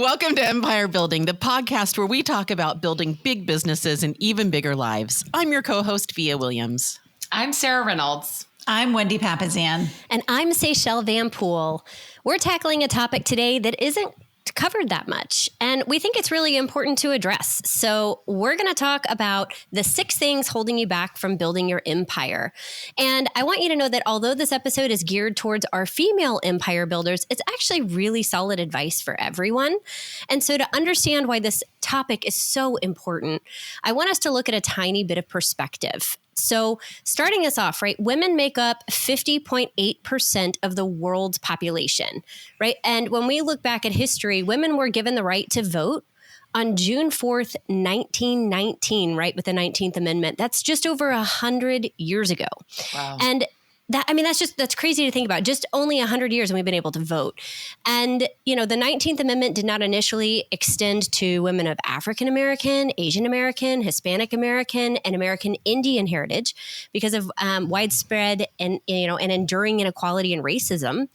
Welcome to Empire Building, the podcast where we talk about building big businesses and even bigger lives. I'm your co-host, Via Williams. I'm Sarah Reynolds. I'm Wendy Papazan. And I'm Seychelle Van Poel. We're tackling a topic today that isn't covered that much, and we think it's really important to address. So we're going to talk about the 6 things holding you back from building your empire. And I want you to know that although this episode is geared towards our female empire builders, it's actually really solid advice for everyone. And so to understand why this topic is so important, I want us to look at a tiny bit of perspective. So starting us off, right, women make up 50.8% of the world's population, right? And when we look back at history, women were given the right to vote on June 4th, 1919, right, with the 19th Amendment. That's just over 100 years ago. Wow. And that's crazy to think about. Just only 100 years and we've been able to vote. And, the 19th Amendment did not initially extend to women of African American, Asian American, Hispanic American, and American Indian heritage because of widespread and enduring inequality and racism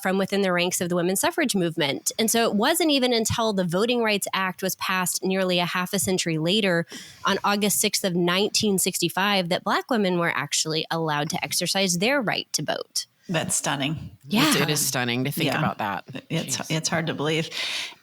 from within the ranks of the women's suffrage movement. And so it wasn't even until the Voting Rights Act was passed nearly a half a century later on August 6th of 1965 that Black women were actually allowed to exercise their right to vote. That's stunning. Yeah. It is stunning to think about that. It's hard to believe.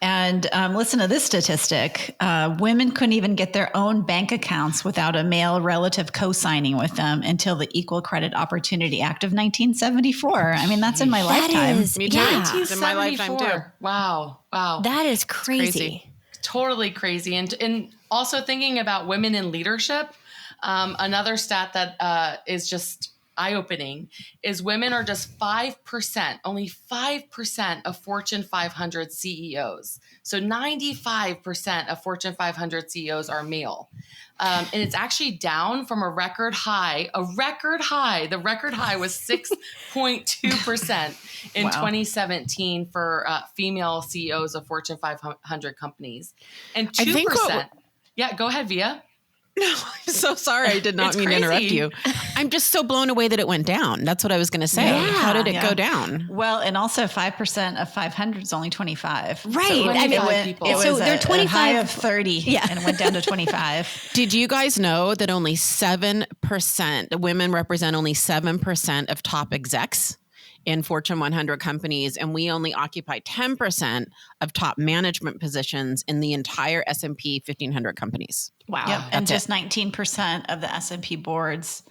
And listen to this statistic. Women couldn't even get their own bank accounts without a male relative co-signing with them until the Equal Credit Opportunity Act of 1974. I mean, that's in my lifetime. Me too. It's in my lifetime too. Wow. That is crazy. Totally crazy. And also thinking about women in leadership, another stat that is just eye-opening is women are just 5%, only 5% of Fortune 500 CEOs. So 95% of Fortune 500 CEOs are male. And it's actually down from a record high. The record high was 6.2% in 2017 for female CEOs of Fortune 500 companies. And 2%. Yeah, go ahead, Via. No, I'm so sorry. I did not mean to interrupt you. I'm just so blown away that it went down. That's what I was going to say. Yeah, How did it go down? Well, and also 5% of 500 is only 25. Right. So they're 25 high of 30 and went down to 25. Did you guys know that only 7% women represent only 7% of top execs in Fortune 100 companies, and we only occupy 10% of top management positions in the entire S&P 1500 companies. Wow. Yep. And just 19% of the S&P board's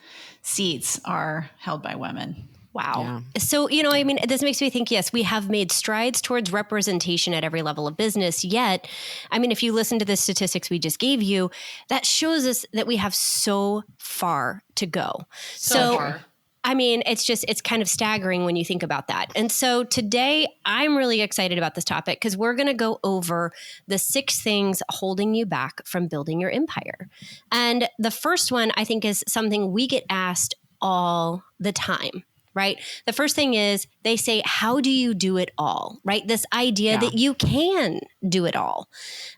seats are held by women. Wow. Yeah. So, this makes me think, yes, we have made strides towards representation at every level of business. Yet, if you listen to the statistics we just gave you, that shows us that we have so far to go. So far. It's kind of staggering when you think about that. And so today I'm really excited about this topic because we're going to go over the 6 things holding you back from building your empire. And the first one I think is something we get asked all the time, right? The first thing is they say, how do you do it all, right? This idea that you can do it all.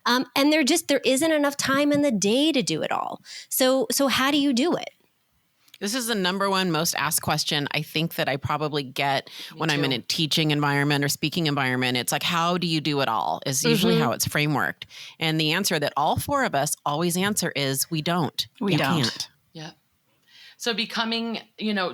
And there isn't enough time in the day to do it all. So how do you do it? This is the number one most asked question I think that I probably get when I'm in a teaching environment or speaking environment. It's like, how do you do it all is usually how it's frameworked. And the answer that all 4 of us always answer is we don't. We can't. Yeah. So becoming,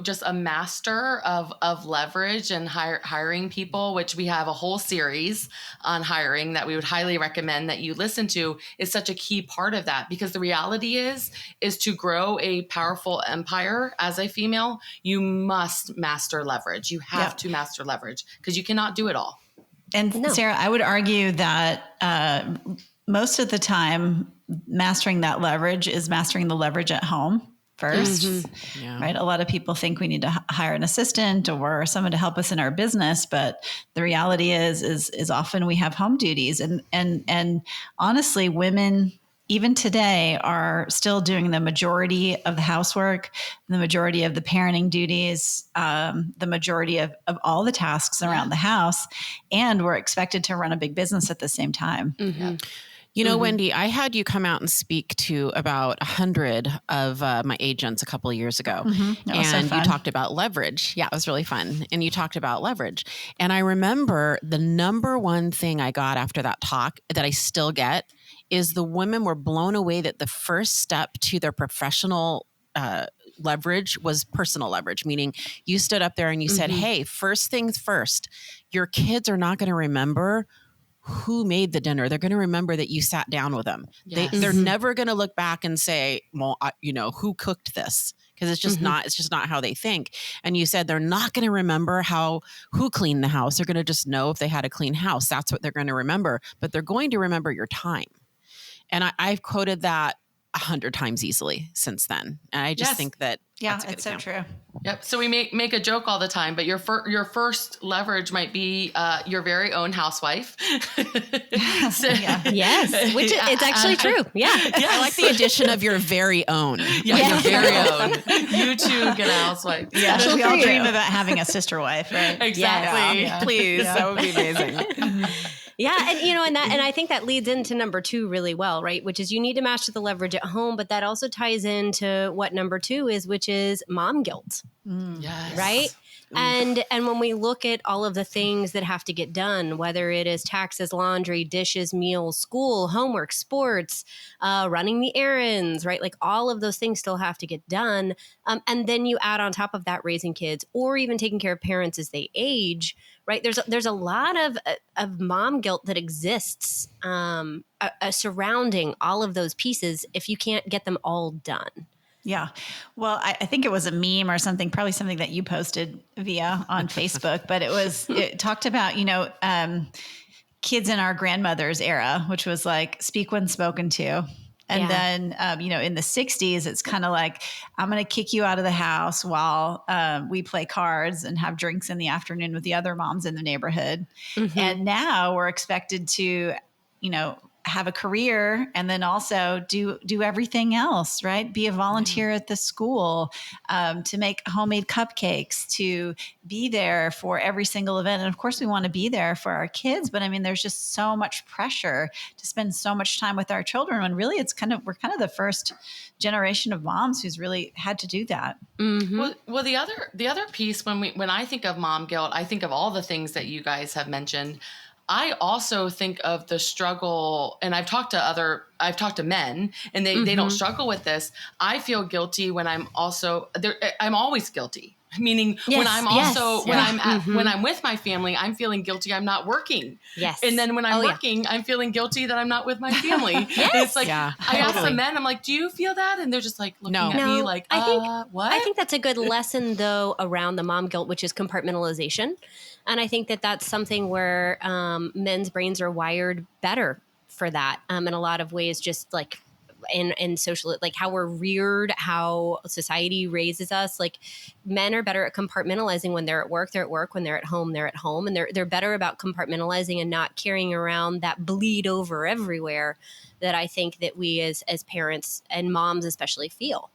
just a master of leverage and hiring people, which we have a whole series on hiring that we would highly recommend that you listen to, is such a key part of that. Because the reality is to grow a powerful empire as a female, you must master leverage. You have to master leverage because you cannot do it all. And Sarah, I would argue that most of the time, mastering that leverage is mastering the leverage at home first, right? A lot of people think we need to hire an assistant or someone to help us in our business, but the reality is often we have home duties, and honestly, women even today are still doing the majority of the housework, the majority of the parenting duties, the majority of all the tasks around the house, and we're expected to run a big business at the same time. Mm-hmm. You know, Wendy, I had you come out and speak to about 100 of my agents a couple of years ago. And you talked about leverage. Yeah, it was really fun. And you talked about leverage. And I remember the number one thing I got after that talk that I still get is the women were blown away that the first step to their professional leverage was personal leverage, meaning you stood up there and you said, hey, first things first, your kids are not going to remember who made the dinner. They're going to remember that you sat down with them. Yes. They're never going to look back and say, well, who cooked this? Because it's just not how they think. And you said they're not going to remember who cleaned the house. They're going to just know if they had a clean house. That's what they're going to remember. But they're going to remember your time. And I've quoted that 100 times easily since then. And I just think that it's so true. Yep. So we make a joke all the time, but your first leverage might be your very own housewife. Yes, which it's actually true. Yeah. I like the addition of your very own. Yeah, your very own. You too get a housewife. Yeah, we all dream about having a sister wife, right? Exactly. Yeah. Please, that would be amazing. Yeah. And I think that leads into number 2 really well, right? Which is you need to master the leverage at home, but that also ties into what number 2 is, which is mom guilt. Yes. Right. And when we look at all of the things that have to get done, whether it is taxes, laundry, dishes, meals, school, homework, sports, running the errands, right? Like all of those things still have to get done. And then you add on top of that raising kids or even taking care of parents as they age, right? There's a lot of mom guilt that exists surrounding all of those pieces if you can't get them all done. Yeah. Well, I think it was a meme or something, probably something that you posted via on Facebook, but it talked about, kids in our grandmother's era, which was like speak when spoken to. And then, in the 60s, it's kind of like, I'm going to kick you out of the house while we play cards and have drinks in the afternoon with the other moms in the neighborhood. And now we're expected to, have a career and then also do everything else, right? Be a volunteer at the school, to make homemade cupcakes, to be there for every single event. And of course we want to be there for our kids, but I mean, there's just so much pressure to spend so much time with our children when really we're kind of the first generation of moms who's really had to do that. Well, the other piece when I think of mom guilt, I think of all the things that you guys have mentioned. I also think of the struggle, and I've talked to men and they don't struggle with this. I feel guilty when I'm always guilty. Meaning when I'm when I'm with my family, I'm feeling guilty. I'm not working. Yes. And then when I'm working, I'm feeling guilty that I'm not with my family. And it's like, I ask the men, I'm like, do you feel that? And they're just like looking at me like, what? I think that's a good lesson though, around the mom guilt, which is compartmentalization. And I think that that's something where men's brains are wired better for that in a lot of ways, just like in social, like how we're reared, how society raises us. Like men are better at compartmentalizing. When they're at work, they're at work. When they're at home, they're at home. And they're better about compartmentalizing and not carrying around that bleed over everywhere that I think that we as parents and moms especially feel.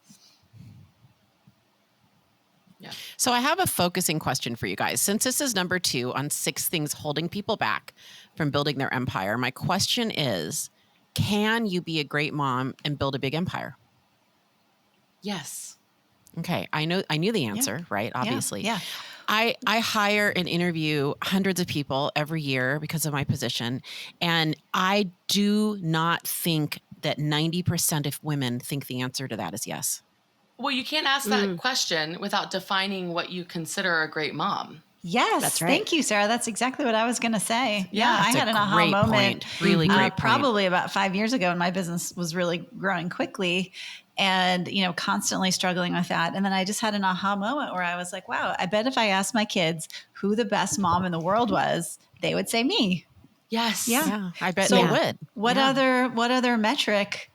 Yeah. So I have a focusing question for you guys. Since this is number 2 on 6 things holding people back from building their empire, my question is, can you be a great mom and build a big empire? Yes. Okay. I knew the answer, right? Obviously. Yeah. I hire and interview hundreds of people every year because of my position. And I do not think that 90% of women think the answer to that is yes. Well, you can't ask that question without defining what you consider a great mom. Yes. That's right. Thank you, Sarah. That's exactly what I was going to say. Yeah, I had an aha moment. Point. Really great point. Probably about 5 years ago when my business was really growing quickly and, constantly struggling with that. And then I just had an aha moment where I was like, wow, I bet if I asked my kids who the best mom in the world was, they would say me. Yes. Yeah. I bet they would. What other metric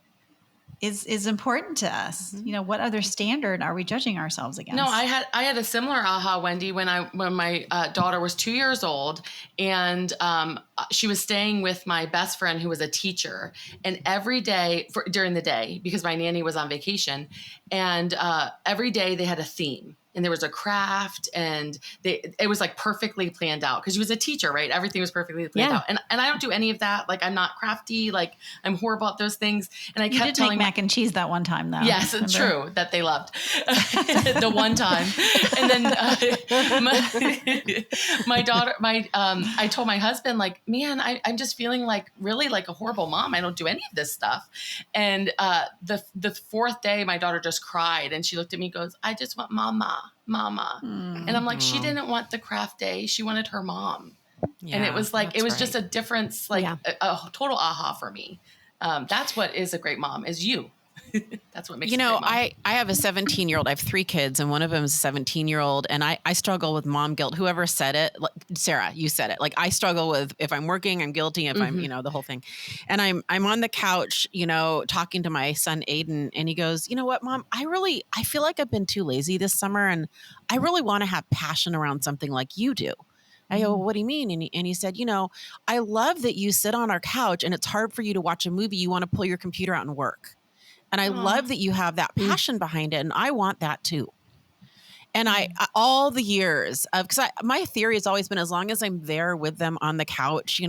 is important to us? What other standard are we judging ourselves against? No, I had a similar aha, Wendy, when my daughter was 2 years old, and she was staying with my best friend who was a teacher, and every day during the day, because my nanny was on vacation, and every day they had a theme. and there was a craft, and it was like perfectly planned out because she was a teacher, right? Everything was perfectly planned out. And I don't do any of that. Like, I'm not crafty. Like, I'm horrible at those things. And I kept telling mac and cheese that one time, though. Yes, it's true that they loved the one time. And then my daughter, I told my husband, like, man, I'm just feeling like really like a horrible mom. I don't do any of this stuff. And the fourth day, my daughter just cried, and she looked at me and goes, I just want mama. And I'm like, she didn't want the craft day. She wanted her mom. Yeah, and it was like, it was just a difference, like a total aha for me. That's what is a great mom, is you. That's what makes, I have a 17-year-old. I have 3 kids, and one of them is a 17-year-old. And I struggle with mom guilt. Whoever said it, like, Sarah, you said it. Like, I struggle with, if I'm working, I'm guilty. If I'm, the whole thing. And I'm on the couch, talking to my son, Aiden, and he goes, you know what, Mom, I feel like I've been too lazy this summer, and I really want to have passion around something like you do. I go, well, what do you mean? And he said, I love that you sit on our couch and it's hard for you to watch a movie. You want to pull your computer out and work. And I love that you have that passion behind it. And I want that too. And I all the years of, because my theory has always been, as long as I'm there with them on the couch,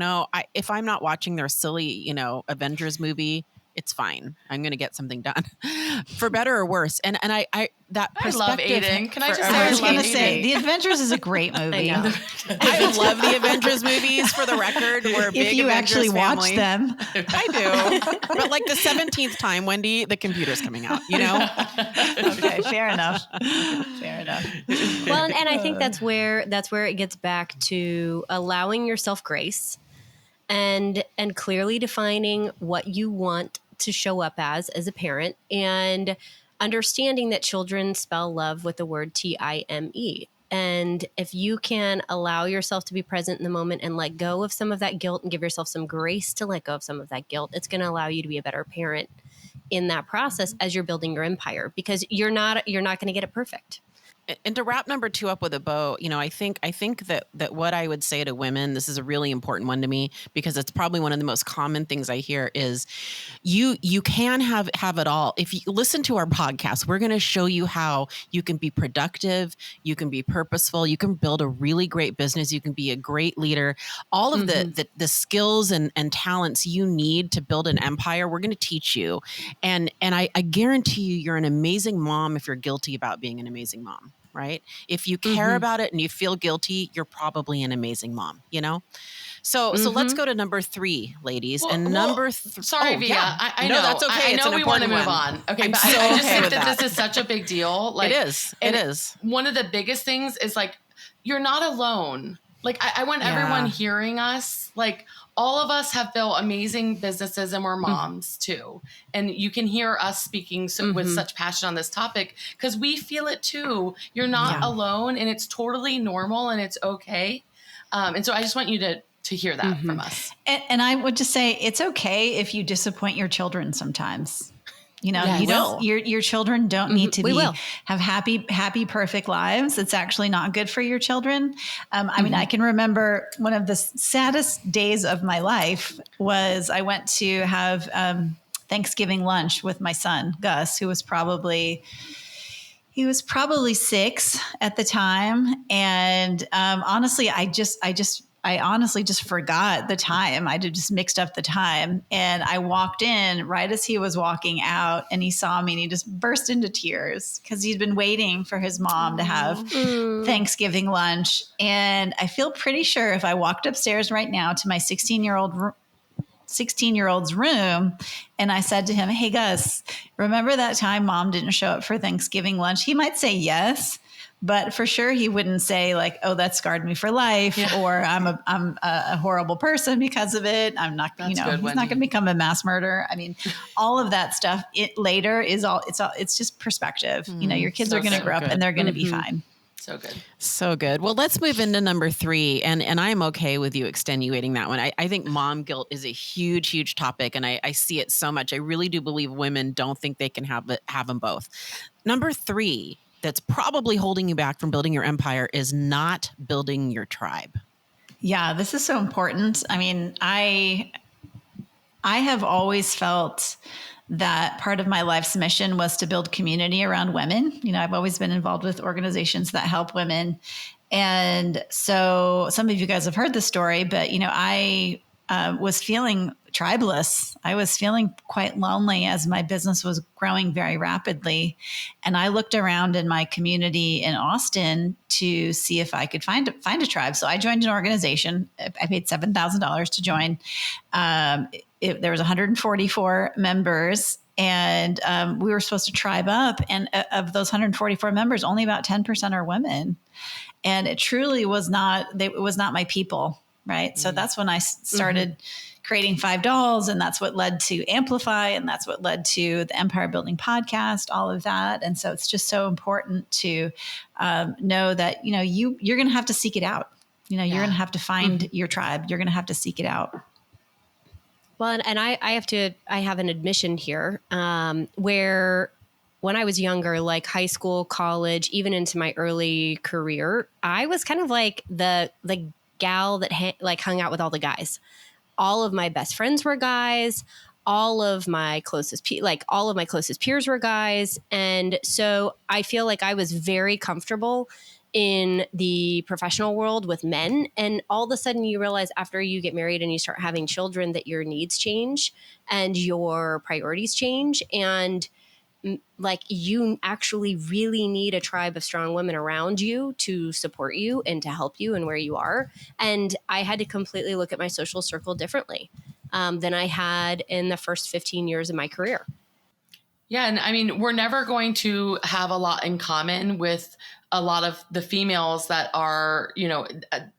if I'm not watching their silly, Avengers movie, it's fine. I'm going to get something done, for better or worse. And I that perspective. I love Aiden. Can I just say, I was going to say, The Avengers is a great movie. I love the Avengers movies, for the record. We're a big if you Avengers actually family. watch them. I do. But like the 17th time, Wendy, the computer's coming out, Okay, fair enough. Well, and I think that's where it gets back to allowing yourself grace and clearly defining what you want to show up as a parent, and understanding that children spell love with the word time. And if you can allow yourself to be present in the moment and let go of some of that guilt and give yourself some grace to let go of some of that guilt, it's going to allow you to be a better parent in that process as you're building your empire, because you're not going to get it perfect. And to wrap number 2 up with a bow, I think that what I would say to women, this is a really important one to me, because it's probably one of the most common things I hear, is you can have it all. If you listen to our podcast, we're going to show you how you can be productive, you can be purposeful, you can build a really great business, you can be a great leader. All of the skills and talents you need to build an empire, we're going to teach you. And I guarantee you're an amazing mom if you're guilty about being an amazing mom. Right? If you care about it and you feel guilty, you're probably an amazing mom, So let's go to number 3, ladies. Sorry, Via. Yeah. I know that's okay. I know we want to move on. Okay, but I just think that this is such a big deal. Like, it is. One of the biggest things is, like, you're not alone. Like, I want everyone hearing us. Like, all of us have built amazing businesses, and we're moms too. And you can hear us speaking with such passion on this topic because we feel it too. You're not alone, and it's totally normal, and it's okay. And so I just want you to hear that from us. And I would just say, it's okay if you disappoint your children sometimes. Your children don't need to have happy, perfect lives. It's actually not good for your children. I mean, I can remember one of the saddest days of my life was I went to have Thanksgiving lunch with my son, Gus, who was probably 6 at the time. And honestly, I honestly just forgot the time. I just mixed up the time. And I walked in right as he was walking out, and he saw me and he just burst into tears because he'd been waiting for his mom to have Thanksgiving lunch. And I feel pretty sure if I walked upstairs right now to my 16-year-old's room and I said to him, hey, Gus, remember that time mom didn't show up for Thanksgiving lunch? He might say yes. But for sure, he wouldn't say like, "Oh, that scarred me for life," or "I'm a horrible person because of it." I'm not, he's not going to become a mass murderer. I mean, all of that stuff. Later is it's just perspective. Your kids are going to grow up and they're going to be fine. So good. So good. Well, let's move into number 3. And I'm okay with you extenuating that one. I think mom guilt is a huge, huge topic. And I see it so much. I really do believe women don't think they can have them both. Number 3. That's probably holding you back from building your empire is not building your tribe. Yeah, this is so important. I mean, I have always felt that part of my life's mission was to build community around women. I've always been involved with organizations that help women. And so some of you guys have heard the story, but, I was feeling tribeless. I was feeling quite lonely as my business was growing very rapidly. And I looked around in my community in Austin to see if I could find a tribe. So I joined an organization. I paid $7,000 to join. There was 144 members, and we were supposed to tribe up. And of those 144 members, only about 10% are women. And it truly was not, it was not my people. Right. So that's when I started creating 5 dolls, and that's what led to Amplify, and that's what led to the Empire Building podcast, all of that. And so it's just so important to know that, you're going to have to seek it out. You're going to have to find your tribe. You're going to have to seek it out. Well, and I have an admission here where when I was younger, like high school, college, even into my early career, I was kind of like the gal that hung out with all the guys. All of my best friends were guys. All of my closest peers were guys. And so I feel like I was very comfortable in the professional world with men. And all of a sudden you realize after you get married and you start having children that your needs change and your priorities change. And you actually really need a tribe of strong women around you to support you and to help you and where you are. And I had to completely look at my social circle differently than I had in the first 15 years of my career. Yeah. And I mean, we're never going to have a lot in common with a lot of the females that are,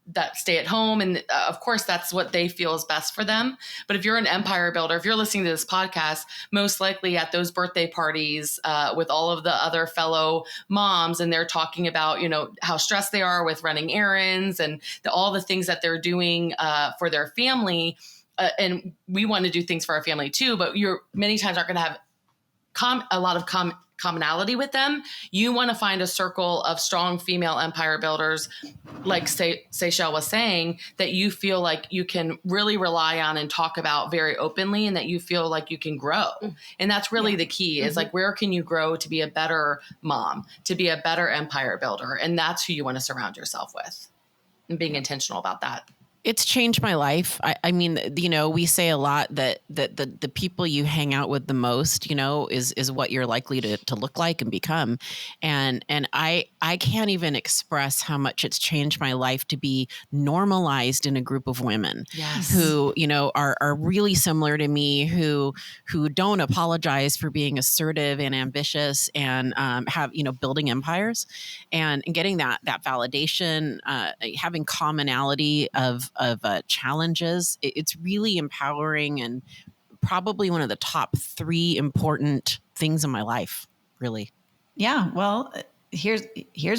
that stay at home. And of course, that's what they feel is best for them. But if you're an empire builder, if you're listening to this podcast, most likely at those birthday parties with all of the other fellow moms, and they're talking about, how stressed they are with running errands and all the things that they're doing for their family. And we want to do things for our family too, but you're many times aren't going to have a lot of commonality with them. You want to find a circle of strong female empire builders, like Seychelle was saying, that you feel like you can really rely on and talk about very openly, and that you feel like you can grow. And that's really the key is where can you grow to be a better mom, to be a better empire builder? And that's who you want to surround yourself with, and being intentional about that. It's changed my life. I mean, we say a lot that the people you hang out with the most, is what you're likely to look like and become. And I can't even express how much it's changed my life to be normalized in a group of women who, are really similar to me, who don't apologize for being assertive and ambitious and have, building empires and getting that validation, having commonality of challenges. It's really empowering and probably one of the top 3 important things in my life, really. Yeah. Well, here's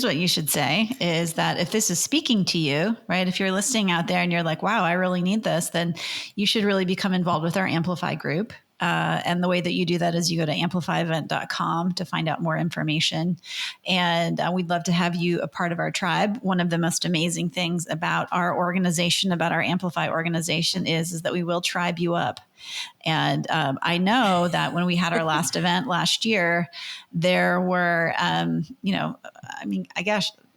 what you should say is that if this is speaking to you, right? If you're listening out there and you're like, wow, I really need this, then you should really become involved with our Amplify group. And the way that you do that is you go to amplifyevent.com to find out more information. And we'd love to have you a part of our tribe. One of the most amazing things about our organization, about our Amplify organization is that we will tribe you up. And I know that when we had our last event last year, there were,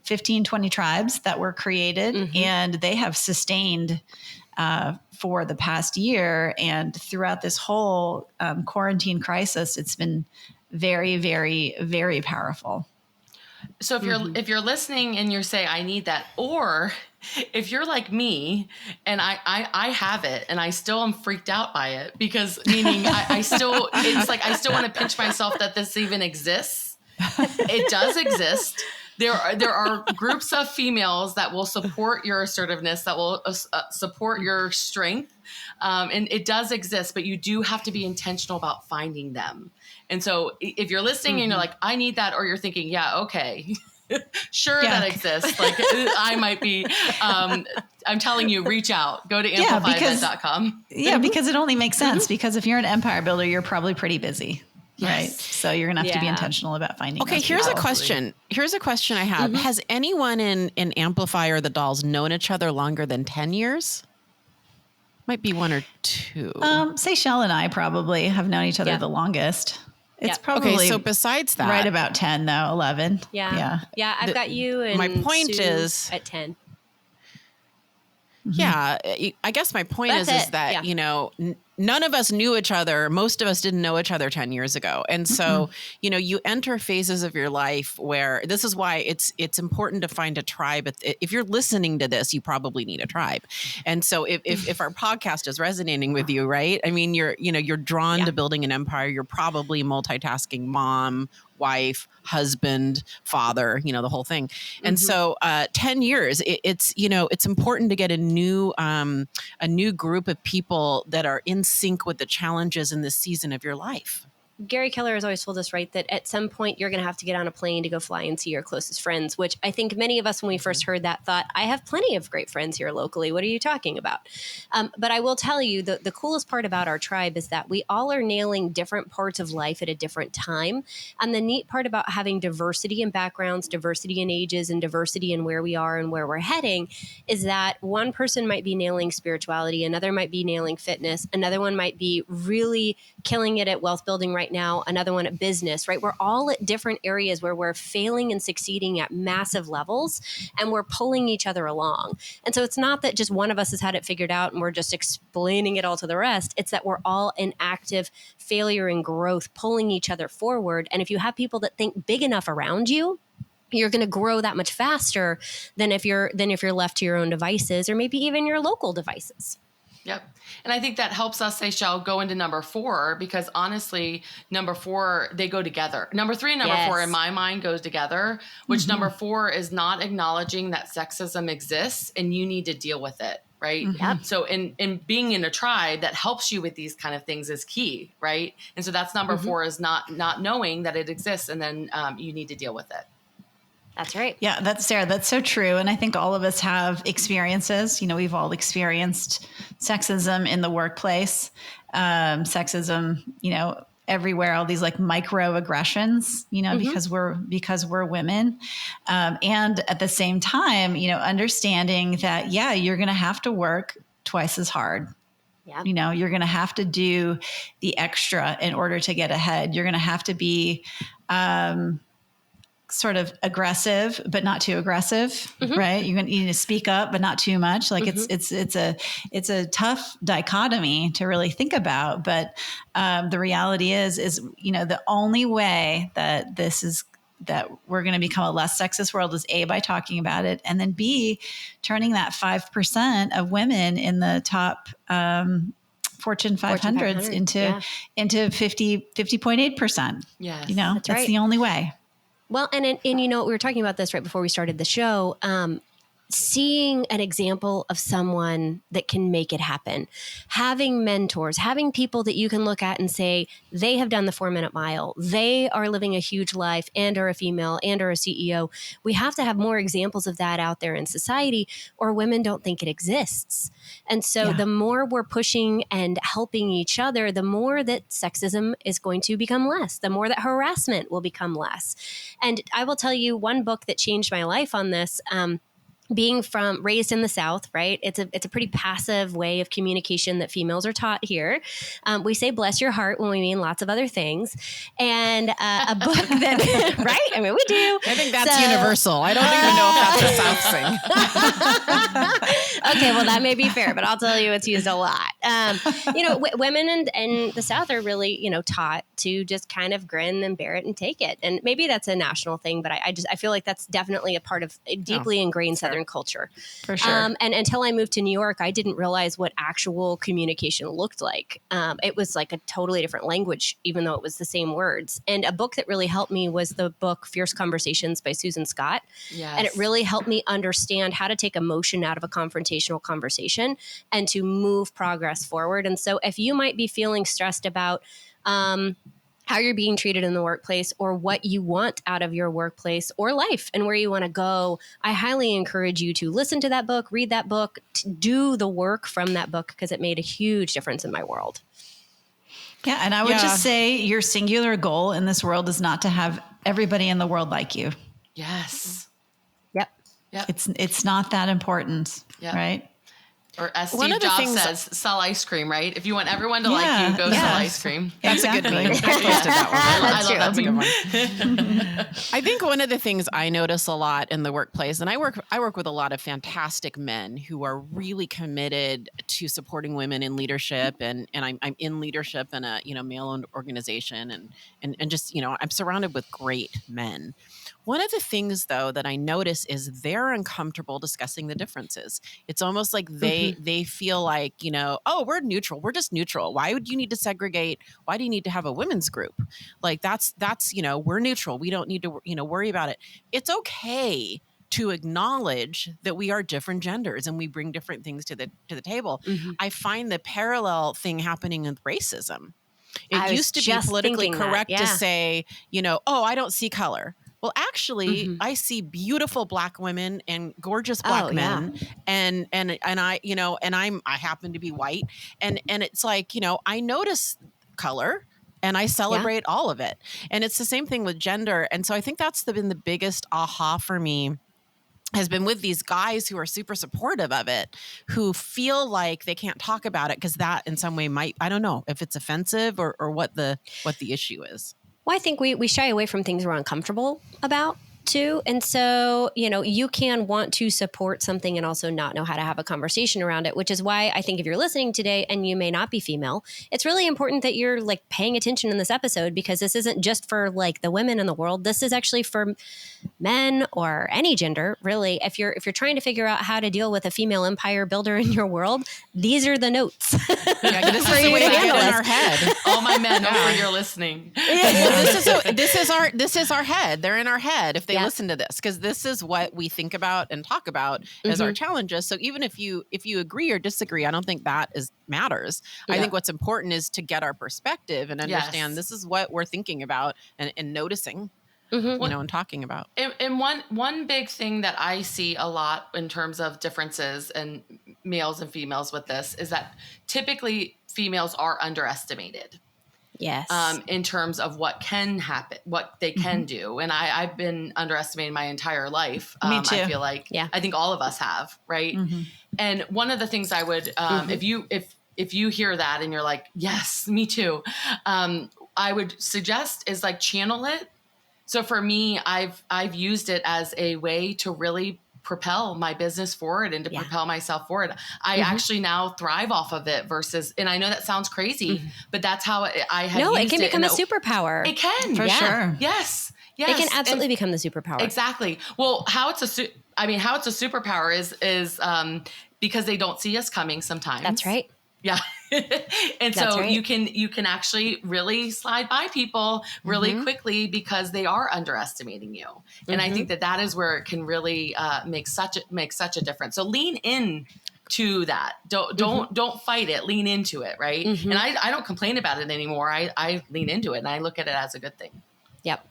15, 20 tribes that were created, and they have sustained for the past year. And throughout this whole quarantine crisis, it's been very, very, very powerful. So if you're listening and you're saying, I need that, or if you're like me and I have it and I still am freaked out by it, because meaning I still want to pinch myself that this even exists. It does exist. There are groups of females that will support your assertiveness, that will support your strength. And it does exist, but you do have to be intentional about finding them. And so if you're listening and you're like, I need that, or you're thinking, yeah, okay, sure, that exists. Like I might be, I'm telling you, reach out, go to amplifyevent.com. Yeah, because it only makes sense, because if you're an empire builder, you're probably pretty busy. Yes. Right. So you're going to have to be intentional about finding. Okay. Here's a question. Here's a question I have. Has anyone in Amplify or the Dolls known each other longer than 10 years? Might be one or two. Seychelle and I probably have known each other the longest. It's probably okay. So besides that, right about 10 though, 11. Yeah. I've got you and my point Sue is at 10. Yeah, I guess my point is that, none of us knew each other. Most of us didn't know each other 10 years ago. And so, you enter phases of your life where this is why it's important to find a tribe. If you're listening to this, you probably need a tribe. And so if our podcast is resonating with you, right? I mean, you're drawn to building an empire. You're probably multitasking mom, wife, husband, father, the whole thing. And so 10 years, it's important to get a new group of people that are in sync with the challenges in this season of your life. Gary Keller has always told us, right, that at some point you're going to have to get on a plane to go fly and see your closest friends, which I think many of us, when we first heard that, thought, I have plenty of great friends here locally. What are you talking about? But I will tell you, the coolest part about our tribe is that we all are nailing different parts of life at a different time. And the neat part about having diversity in backgrounds, diversity in ages, and diversity in where we are and where we're heading is that one person might be nailing spirituality, another might be nailing fitness, another one might be really killing it at wealth building right now, another one at business, right? We're all at different areas where we're failing and succeeding at massive levels, and we're pulling each other along. And so it's not that just one of us has had it figured out and we're just explaining it all to the rest. It's that we're all in active failure and growth, pulling each other forward. And if you have people that think big enough around you, you're going to grow that much faster than if you're left to your own devices, or maybe even your local devices. Yep. And I think that helps us, Seychelle, go into number 4, because honestly, number 4, they go together. Number 3 and number 4 in my mind goes together, which number 4 is not acknowledging that sexism exists and you need to deal with it. Right. Yep. So in being in a tribe that helps you with these kind of things is key. Right. And so that's number 4 is not knowing that it exists, and then you need to deal with it. That's right. Yeah, that's Sarah. That's so true. And I think all of us have experiences. We've all experienced sexism in the workplace, sexism, everywhere, all these like microaggressions, because we're women. And at the same time, understanding that, you're going to have to work twice as hard. Yeah. You're going to have to do the extra in order to get ahead. You're going to have to be, sort of aggressive, but not too aggressive, right? You need to speak up, but not too much. Like it's a tough dichotomy to really think about. But the reality is the only way that we're going to become a less sexist world is A, by talking about it, and then B, turning that 5% of women in the top Fortune 500s into 50.8%. Yes. That's the only way. Well, and we were talking about this right before we started the show. Seeing an example of someone that can make it happen, having mentors, having people that you can look at and say, they have done the 4-minute mile, they are living a huge life, and are a female, and are a CEO. We have to have more examples of that out there in society, or women don't think it exists. And so the more we're pushing and helping each other, the more that sexism is going to become less, the more that harassment will become less. And I will tell you one book that changed my life on this, being raised in the South, right? It's a pretty passive way of communication that females are taught here. We say "bless your heart" when we mean lots of other things. And a book that, right? I mean, we do. I think that's universal. I don't even know if that's a South thing. Okay, well, that may be fair, but I'll tell you, it's used a lot. Women in the South are really, taught to just kind of grin and bear it and take it. And maybe that's a national thing, but I feel like that's definitely a part of a deeply ingrained Southern culture. For sure. And until I moved to New York, I didn't realize what actual communication looked like. It was like a totally different language, even though it was the same words. And a book that really helped me was the book Fierce Conversations by Susan Scott. Yes. And it really helped me understand how to take emotion out of a confrontational conversation and to move progress forward. And so if you might be feeling stressed about how you're being treated in the workplace, or what you want out of your workplace or life and where you want to go, I highly encourage you to listen to that book, read that book, to do the work from that book, because it made a huge difference in my world. Yeah. And I would just say your singular goal in this world is not to have everybody in the world like you. Yes. Yep. It's not that important. Right. Or as One Steve of the Jobs things- says, sell ice cream, right? If you want everyone to like you, go sell ice cream. That's a good meme. I posted that one. I love that That's a good one. I think one of the things I notice a lot in the workplace, and I work with a lot of fantastic men who are really committed to supporting women in leadership, and I'm in leadership in a male-owned organization, and just I'm surrounded with great men. One of the things though that I notice is they're uncomfortable discussing the differences. It's almost like they feel like, oh, we're neutral. We're just neutral. Why would you need to segregate? Why do you need to have a women's group? Like that's we're neutral. We don't need to worry about it. It's okay to acknowledge that we are different genders and we bring different things to the table. I find the parallel thing happening with racism. It used to be politically correct to say, oh, I don't see color. Well, actually, I see beautiful Black women and gorgeous Black men, and I happen to be white, and it's like I notice color and I celebrate all of it, and it's the same thing with gender, and so I think that's been the biggest aha for me. Has been with these guys who are super supportive of it, who feel like they can't talk about it because that in some way might, I don't know if it's offensive or what the issue is. Well, I think we shy away from things we're uncomfortable about too. And so, you can want to support something and also not know how to have a conversation around it, which is why I think if you're listening today and you may not be female, it's really important that you're like paying attention in this episode, because this isn't just for like the women in the world. This is actually for men or any gender, really. If you're trying to figure out how to deal with a female empire builder in your world, these are the notes. Yeah, this is the way to get in our head. All my men, hopefully you're listening. This is our head. They're in our head if they listen to this, because this is what we think about and talk about as our challenges. So even if you agree or disagree, I don't think that matters. I think what's important is to get our perspective and understand this is what we're thinking about and noticing. And talking about. And one big thing that I see a lot in terms of differences in males and females with this is that typically females are underestimated. Yes. In terms of what can happen, what they can do. And I've been underestimated my entire life. Me too. I feel like, I think all of us have, right? And one of the things I would, if you hear that and you're like, yes, me too, I would suggest is like channel it. So for me, I've used it as a way to really propel my business forward and to propel myself forward. I actually now thrive off of it versus, and I know that sounds crazy, but that's how I have used it. No, it can become a superpower. It can. For sure. Yes. It can absolutely become the superpower. Exactly. Well, how it's a superpower is because they don't see us coming sometimes. That's right. Yeah. And That's so right. you can actually really slide by people really quickly because they are underestimating you. And I think that is where it can really make such a difference. So lean in to that. Don't fight it. Lean into it. Right. And I don't complain about it anymore. I lean into it and I look at it as a good thing. Yep.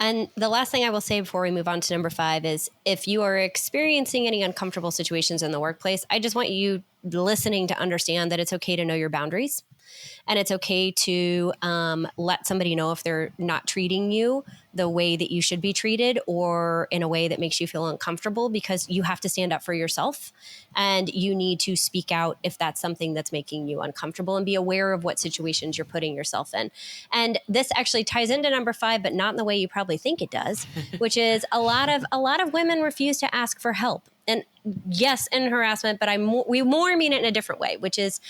And the last thing I will say before we move on to number 5 is if you are experiencing any uncomfortable situations in the workplace, I just want you listening to understand that it's okay to know your boundaries. And it's okay to let somebody know if they're not treating you the way that you should be treated or in a way that makes you feel uncomfortable, because you have to stand up for yourself and you need to speak out if that's something that's making you uncomfortable, and be aware of what situations you're putting yourself in. And this actually ties into number 5, but not in the way you probably think it does, which is a lot of women refuse to ask for help. And yes, in harassment, but we more mean it in a different way, which is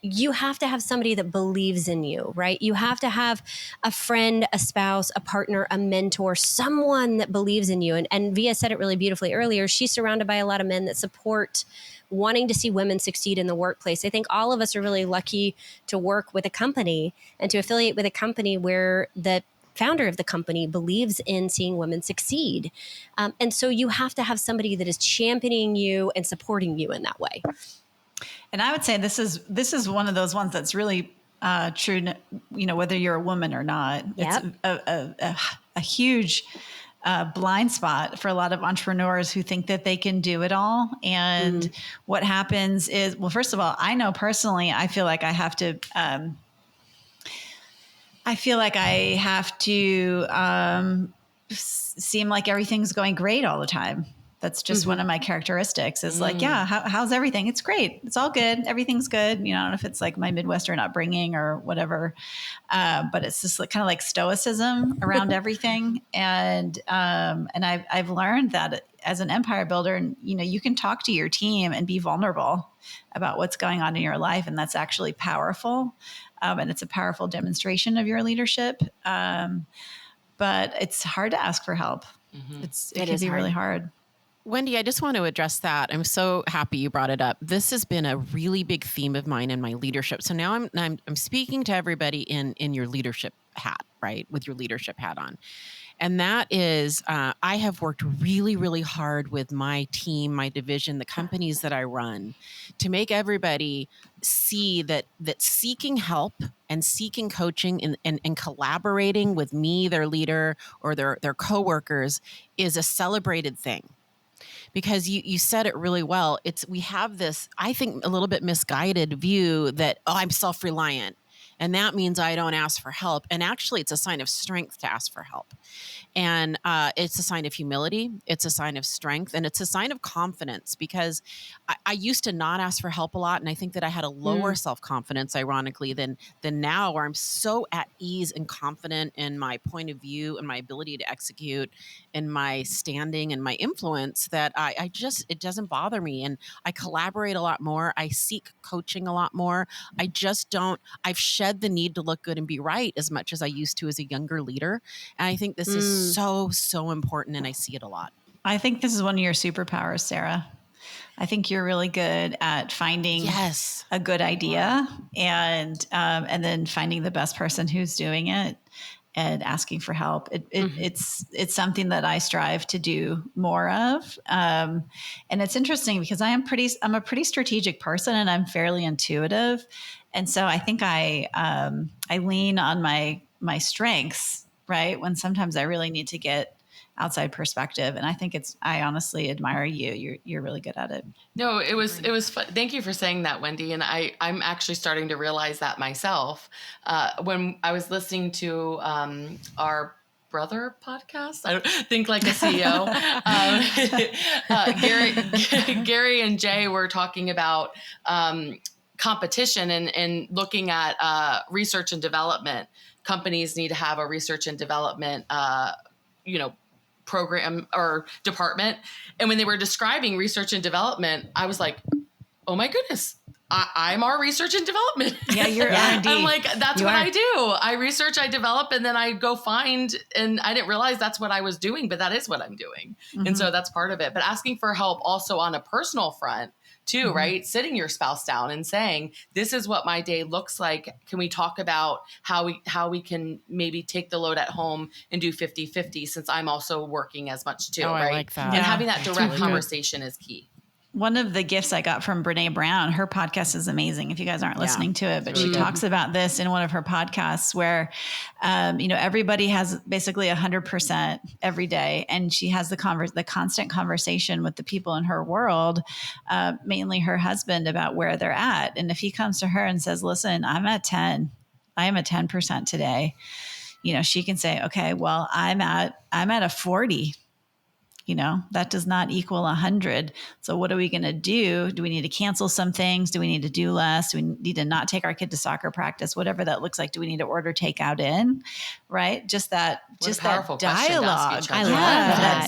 you have to have somebody that believes in you, right? You have to have a friend, a spouse, a partner, a mentor, someone that believes in you. And Via said it really beautifully earlier. She's surrounded by a lot of men that support wanting to see women succeed in the workplace. I think all of us are really lucky to work with a company and to affiliate with a company where the founder of the company believes in seeing women succeed. And so you have to have somebody that is championing you and supporting you in that way. And I would say this is one of those ones that's really true, whether you're a woman or not. Yep. It's a huge blind spot for a lot of entrepreneurs who think that they can do it all. And what happens is, well, first of all, I know personally, I feel like I have to seem like everything's going great all the time. That's just one of my characteristics is like, yeah, how's everything? It's great. It's all good. Everything's good. I don't know if it's like my Midwestern upbringing or whatever. But it's just like, kind of like stoicism around everything. And I've learned that as an empire builder, you can talk to your team and be vulnerable about what's going on in your life. And that's actually powerful. And it's a powerful demonstration of your leadership. But it's hard to ask for help. It can be really hard. Wendy, I just want to address that. I'm so happy you brought it up. This has been a really big theme of mine in my leadership. So now I'm speaking to everybody in your leadership hat, right? With your leadership hat on. And that is, I have worked really, really hard with my team, my division, the companies that I run, to make everybody see that seeking help and seeking coaching and collaborating with me, their leader, or their coworkers is a celebrated thing. Because you said it really well. We have this, I think, a little bit misguided view that, I'm self-reliant. And that means I don't ask for help. And actually, it's a sign of strength to ask for help. And it's a sign of humility. It's a sign of strength. And it's a sign of confidence, because I used to not ask for help a lot. And I think that I had a lower self-confidence, ironically, than now, where I'm so at ease and confident in my point of view and my ability to execute and my standing and my influence that it doesn't bother me. And I collaborate a lot more. I seek coaching a lot more. I've shed the need to look good and be right as much as I used to as a younger leader. And I think this is so important, and I see it a lot. I think this is one of your superpowers, Sarah. I think you're really good at finding a good idea and then finding the best person who's doing it and asking for help. It's something that I strive to do more of. And it's interesting because I'm a pretty strategic person, and I'm fairly intuitive. And so I think I lean on my strengths, right? When sometimes I really need to get outside perspective. And I think I honestly admire you. You're really good at it. No, it was fun. Thank you for saying that, Wendy. And I'm actually starting to realize that myself. When I was listening to our brother podcast, I don't think like a CEO, Gary and Jay were talking about competition and looking at research and development. Companies need to have a research and development, program or department. And when they were describing research and development, I was like, oh my goodness, I'm our research and development. Yeah, you're R&D. I'm like, that's what I do. I research, I develop, and then I go find, and I didn't realize that's what I was doing, but that is what I'm doing. And so that's part of it. But asking for help also on a personal front too, right? Sitting your spouse down and saying, this is what my day looks like. Can we talk about how we can maybe take the load at home and do 50-50, since I'm also working as much too, right? I like that. And having that direct conversation is key. One of the gifts I got from Brene Brown, her podcast is amazing if you guys aren't listening to it, but she talks about this in one of her podcasts where, everybody has basically 100% every day. And she has the constant conversation with the people in her world, mainly her husband, about where they're at. And if he comes to her and says, listen, I'm at 10, I am at 10% today. She can say, okay, well, I'm at a 40. That does not equal 100. So what are we going to do? Do we need to cancel some things? Do we need to do less? Do we need to not take our kid to soccer practice? Whatever that looks like. Do we need to order takeout in? Right? Just that dialogue. I love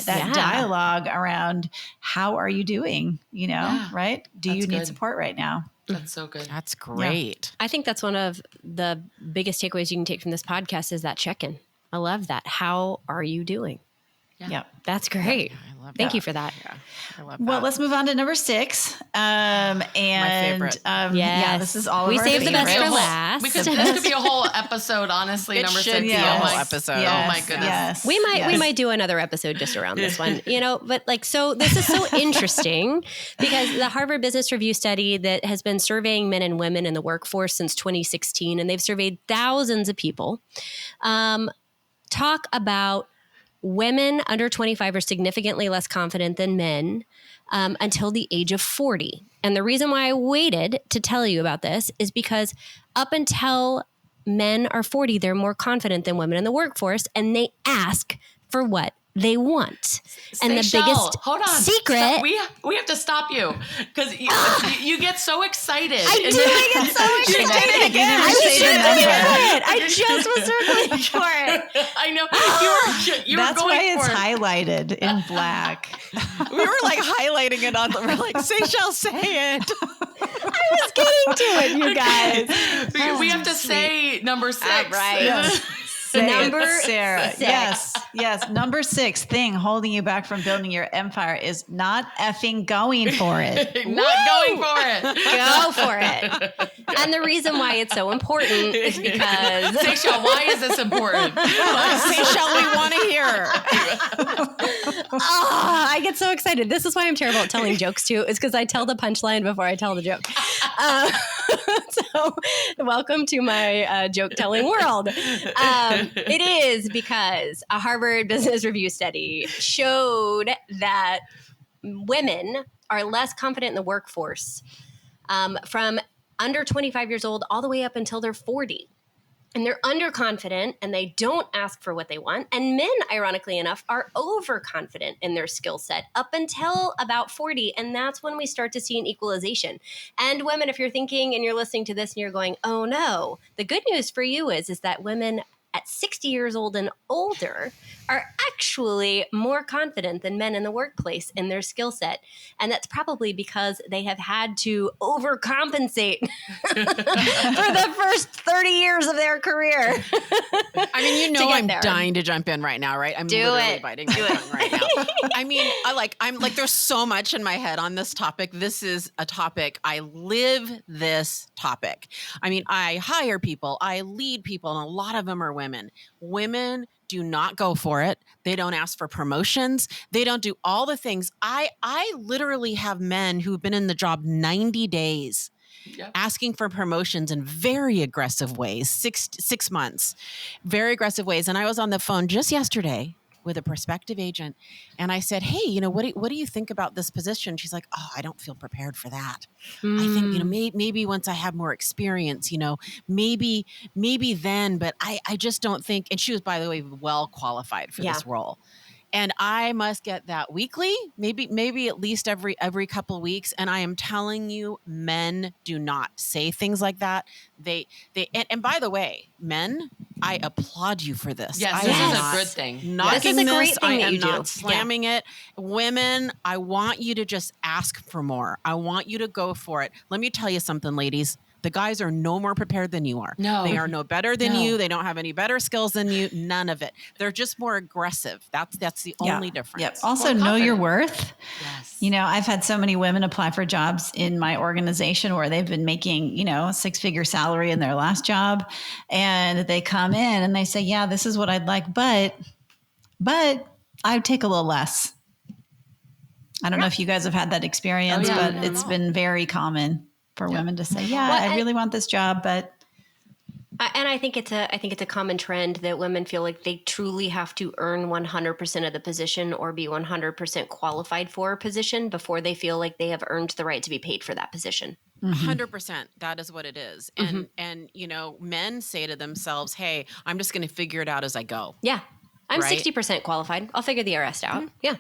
that dialogue around how are you doing? Right? Do you need support right now? That's so good. That's great. I think that's one of the biggest takeaways you can take from this podcast is that check-in. I love that. How are you doing? Yeah. That's great. Yeah, I love Thank that. you for that. Yeah, I love that. Well, let's move on to number 6. And my favorite. Yeah, this is all we of our saved the best favorites. for last. This could be a whole episode, honestly. Number 6. Be a whole episode. Yes, oh my goodness. Yes, we might do another episode just around this one, but so this is so interesting because the Harvard Business Review study that has been surveying men and women in the workforce since 2016, and they've surveyed thousands of people, talk about women under 25 are significantly less confident than men until the age of 40. And the reason why I waited to tell you about this is because up until men are 40, they're more confident than women in the workforce. And they ask for what they want. And the Seychelle, biggest hold on. secret. Stop. We have to stop you because you get so excited. I do. I get so excited. did it again. I was Say the circling number. for it. I just was circling for it. I know you were That's going why for it's it. highlighted in black. We were like highlighting it on. We're like, Seychelle, say it. I was getting to it, you guys. We have to say number 6. Right. Yes. Say Number it, Sarah. 6. Yes. Number 6 thing holding you back from building your empire is not effing going for it. Not going for it. Go for it. And the reason why it's so important is because Seychelle, why is this important? Seychelle, we want to hear. I get so excited. This is why I'm terrible at telling jokes too, is because I tell the punchline before I tell the joke. So welcome to my joke telling world. It is because a Harvard Business Review study showed that women are less confident in the workforce from under 25 years old all the way up until they're 40. And they're underconfident and they don't ask for what they want. And men, ironically enough, are overconfident in their skill set up until about 40. And that's when we start to see an equalization. And women, if you're thinking and you're listening to this and you're going, oh no, the good news for you is that women at 60 years old and older are actually more confident than men in the workplace in their skill set. And that's probably because they have had to overcompensate for the first 30 years of their career. I mean, you know, I'm dying to jump in right now, right? I'm literally biting my tongue right now. I mean, I'm like, there's so much in my head on this topic. This is a topic. I live this topic. I mean, I hire people, I lead people, and a lot of them are women. Women do not go for it. They don't ask for promotions. They don't do all the things. I literally have men who've been in the job 90 days. Yep. Asking for promotions in very aggressive ways, six months, very aggressive ways. And I was on the phone just yesterday with a prospective agent, and I said, "Hey, you know, what do you think about this position?" She's like, "Oh, I don't feel prepared for that. I think, you know, maybe once I have more experience, you know, maybe then, but I just don't think." And she was, by the way, well qualified for this role. And I must get that weekly, maybe at least every couple of weeks. And I am telling you, men do not say things like that. And by the way, men, I applaud you for this. Yes, this is a good thing. This is a great thing that you do. I am not slamming it. Women, I want you to just ask for more. I want you to go for it. Let me tell you something, ladies. The guys are no more prepared than you are. No. They are no better than you. They don't have any better skills than you. None of it. They're just more aggressive. That's the only difference. Yep. Also, know your worth. Yes. You know, I've had so many women apply for jobs in my organization where they've been making, you know, a 6-figure salary in their last job. And they come in and they say, yeah, this is what I'd like, but I'd take a little less. I don't know if you guys have had that experience, but it's been very common for women to say, I really want this job, but. And I think it's a common trend that women feel like they truly have to earn 100% of the position or be 100% qualified for a position before they feel like they have earned the right to be paid for that position. 100%. That is what it is. And you know, men say to themselves, hey, I'm just going to figure it out as I go. Yeah. I'm 60% qualified. I'll figure the rest out. Yeah.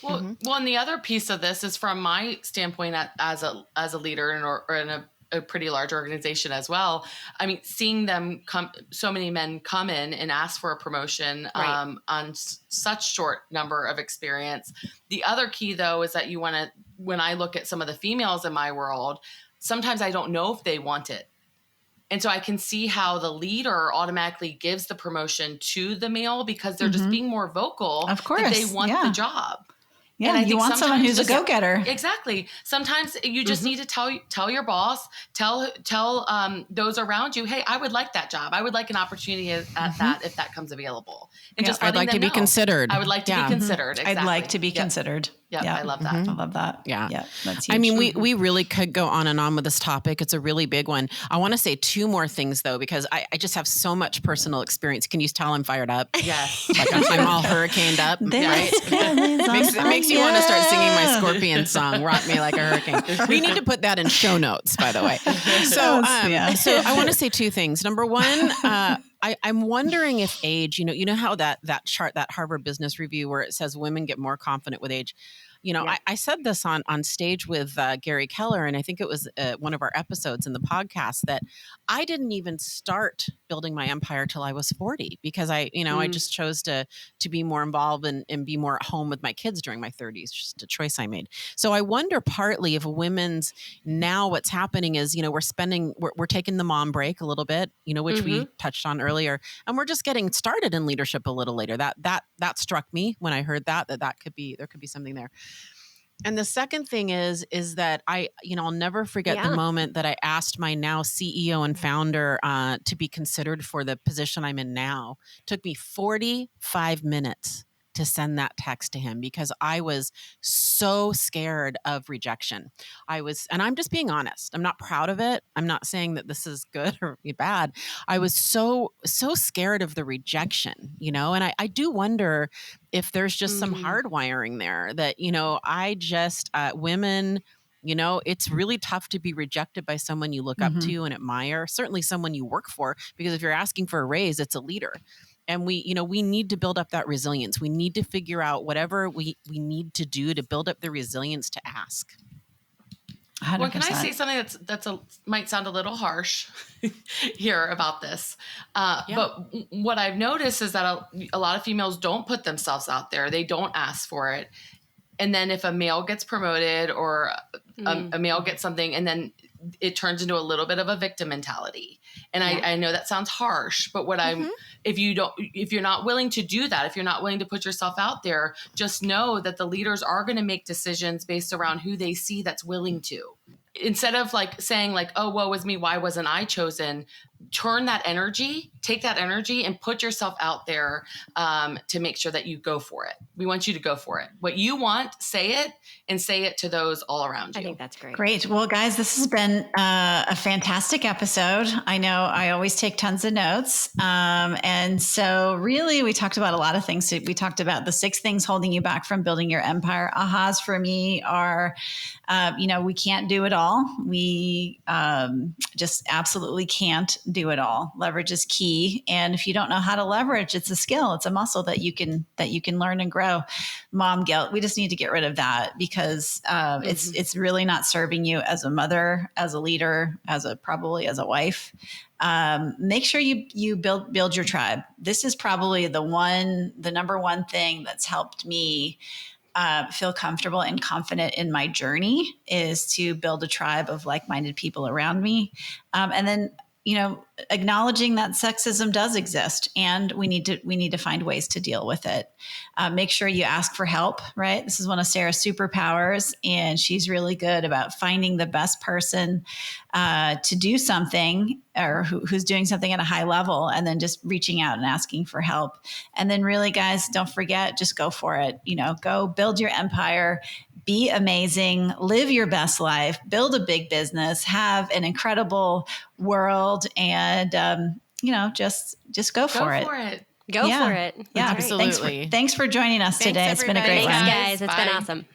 Well, and the other piece of this is from my standpoint as a leader or in a pretty large organization as well. I mean, seeing them so many men come in and ask for a promotion on such short number of experience. The other key though is that you want to, when I look at some of the females in my world, sometimes I don't know if they want it. And so I can see how the leader automatically gives the promotion to the male because they're just being more vocal. Of course. That they want the job. Yeah, and you want someone who's a go-getter. Exactly. Sometimes you just need to tell your boss, tell those around you, hey, I would like that job. I would like an opportunity at that if that comes available. And just I'd like to be considered. I would like to be considered. Exactly. I'd like to be considered. Yeah, I love that. I love that. Yeah. That's huge. I mean, we really could go on and on with this topic. It's a really big one. I want to say 2 more things though, because I just have so much personal experience. Can you tell I'm fired up? Yes. Like I'm all hurricaned up. Right? Makes you want to start singing my Scorpion song, Rock Me Like a Hurricane. We need to put that in show notes, by the way. So I want to say 2 things. Number 1, I'm wondering if age, you know how that chart, that Harvard Business Review, where it says women get more confident with age. I said this on stage with Gary Keller, and I think it was one of our episodes in the podcast, that I didn't even start building my empire till I was 40, because I just chose to be more involved and be more at home with my kids during my 30s, just a choice I made. So I wonder partly if women's now what's happening is, we're taking the mom break a little bit, which we touched on earlier, and we're just getting started in leadership a little later. That struck me when I heard that there could be something there. And the second thing is that I'll never forget the moment that I asked my now CEO and founder to be considered for the position I'm in now. It took me 45 minutes to send that text to him, because I was so scared of rejection. And I'm just being honest. I'm not proud of it. I'm not saying that this is good or bad. I was so scared of the rejection, and I do wonder if there's just some hardwiring there that, women, it's really tough to be rejected by someone you look up to and admire, certainly someone you work for, because if you're asking for a raise, it's a leader. And we need to build up that resilience. We need to figure out whatever we need to do to build up the resilience to ask. 100%. Well, can I say something that's might sound a little harsh here about this? But what I've noticed is that a lot of females don't put themselves out there. They don't ask for it. And then if a male gets promoted or a male gets something, and then it turns into a little bit of a victim mentality. And I know that sounds harsh, but if you're not willing to do that, if you're not willing to put yourself out there, just know that the leaders are going to make decisions based around who they see that's willing to. Instead of saying oh, woe was me, why wasn't I chosen? Take that energy and put yourself out there to make sure that you go for it. We want you to go for it. What you want, say it, and say it to those all around you. I think that's great. Great. Well, guys, this has been a fantastic episode. I know I always take tons of notes. And so really, we talked about a lot of things. We talked about the 6 things holding you back from building your empire. Ahas for me are, we can't do it all. We just absolutely can't do it all. Leverage is key. And if you don't know how to leverage, it's a skill. It's a muscle that you can learn and grow. Mom guilt. We just need to get rid of that, because it's really not serving you as a mother, as a leader, probably as a wife. Make sure you build your tribe. This is probably the number one thing that's helped me feel comfortable and confident in my journey, is to build a tribe of like-minded people around me. And then, acknowledging that sexism does exist, and we need to find ways to deal with it. Make sure you ask for help, right? This is one of Sarah's superpowers, and she's really good about finding the best person to do something, or who's doing something at a high level, and then just reaching out and asking for help. And then really, guys, don't forget, just go for it. Go build your empire, be amazing, live your best life, build a big business, have an incredible world, and just go for it. Go for it. Yeah, absolutely. Thanks for joining us today. It's been a great one. Thanks, guys. It's been awesome.